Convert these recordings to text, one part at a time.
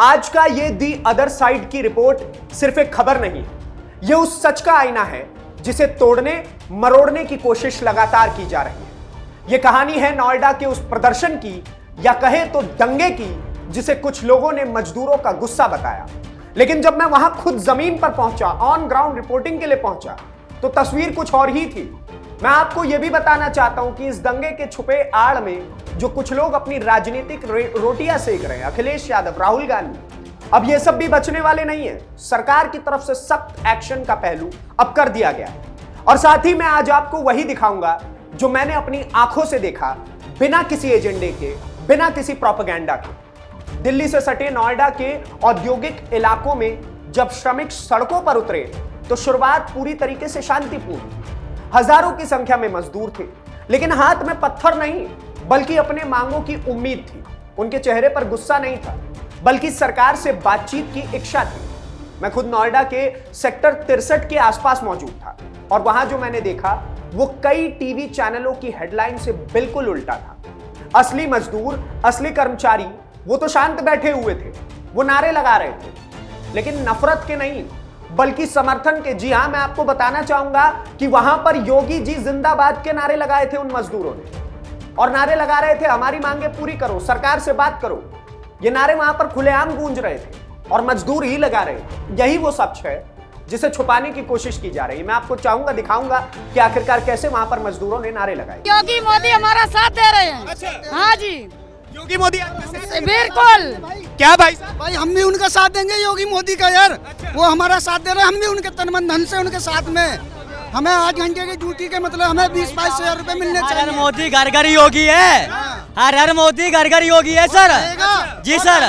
आज का ये दी अदर साइड की रिपोर्ट सिर्फ एक खबर नहीं है, ये उस सच का आईना है जिसे तोड़ने मरोड़ने की कोशिश लगातार की जा रही है। ये कहानी है नोएडा के उस प्रदर्शन की, या कहे तो दंगे की, जिसे कुछ लोगों ने मजदूरों का गुस्सा बताया। लेकिन जब मैं वहां खुद जमीन पर पहुंचा, ऑन ग्राउंड रिपोर्टिंग के लिए पहुंचा, तो तस्वीर कुछ और ही थी। मैं आपको यह भी बताना चाहता हूं कि इस दंगे के छुपे आड़ में जो कुछ लोग अपनी राजनीतिक रोटियां सेक रहे हैं, अखिलेश यादव, राहुल गांधी, अब ये सब भी बचने वाले नहीं है। सरकार की तरफ से सख्त एक्शन का पहलू अब कर दिया गया है। और साथ ही मैं आज आपको वही दिखाऊंगा जो मैंने अपनी आंखों से देखा, बिना किसी एजेंडे के, बिना किसी प्रोपेगेंडा के। दिल्ली से सटे नोएडा के औद्योगिक इलाकों में जब श्रमिक सड़कों पर उतरे तो शुरुआत पूरी तरीके से शांतिपूर्ण। हजारों की संख्या में मजदूर थे, लेकिन हाथ में पत्थर नहीं, बल्कि अपने मांगों की उम्मीद थी। उनके चेहरे पर गुस्सा नहीं था, बल्कि सरकार से बातचीत की इच्छा थी। मैं खुद नोएडा के सेक्टर 63 के आसपास मौजूद था, और वहां जो मैंने देखा वो कई टीवी चैनलों की हेडलाइन से बिल्कुल उल्टा था। असली मजदूर, असली कर्मचारी वो तो शांत बैठे हुए थे, वो नारे लगा रहे थे, लेकिन नफरत के नहीं, बल्कि समर्थन के। जी हां, मैं आपको बताना चाहूंगा कि वहां पर योगी जी जिंदाबाद के नारे लगाए थे उन मजदूरों ने, और नारे लगा रहे थे हमारी मांगे पूरी करो, सरकार से बात करो। ये नारे वहां पर खुलेआम गूंज रहे थे और मजदूर ही लगा रहे थे। यही वो सच है जिसे छुपाने की कोशिश की जा रही है। मैं आपको चाहूंगा, दिखाऊंगा कि आखिरकार कैसे वहां पर मजदूरों ने नारे लगाए। योगी मोदी हमारा साथ दे रहे हैं। अच्छा। हाँ जी, योगी मोदी आपके साथ हैं? बिल्कुल। क्या भाई साहब? भाई हम भी उनका साथ देंगे, योगी मोदी का यार। वो हमारा साथ दे रहे हैं, हम भी उनके तन मन धन से उनके साथ में। हमें 8 घंटे की ड्यूटी के मतलब हमें 20-22 हजार रुपए मिलने हर चाहिए। मोदी घर घर योगी है, हर मोदी घर घर योगी है सर। जी सर,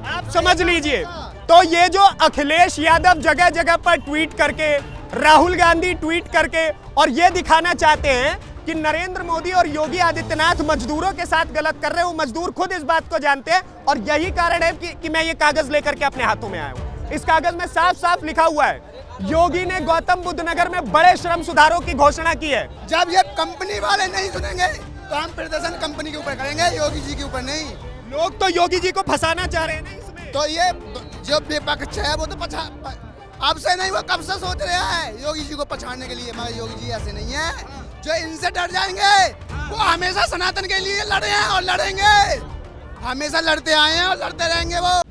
आप समझ लीजिए, तो ये जो अखिलेश यादव जगह जगह पर ट्वीट करके, राहुल गांधी ट्वीट करके, और ये दिखाना चाहते हैं कि नरेंद्र मोदी और योगी आदित्यनाथ मजदूरों के साथ गलत कर रहे हैं, वो मजदूर खुद इस बात को जानते हैं। और यही कारण है कि मैं ये कागज लेकर के अपने हाथों में आया हूँ। इस कागज में साफ साफ लिखा हुआ है, योगी ने गौतम बुद्ध नगर में बड़े श्रम सुधारों की घोषणा की है। जब ये कंपनी वाले नहीं सुनेंगे तो हम प्रदर्शन कंपनी के ऊपर करेंगे, योगी जी के ऊपर नहीं। लोग तो योगी जी को फंसाना चाह रहे हैं ना इसमें। तो ये जो विपक्ष है वो तो अब से नहीं, वो कब से सोच रहा है योगी जी को पछाड़ने के लिए। मगर योगी जी ऐसे नहीं है जो इनसे डर जाएंगे। वो हमेशा सनातन के लिए लड़े हैं और लड़ेंगे, हमेशा लड़ते आए हैं और लड़ते रहेंगे वो।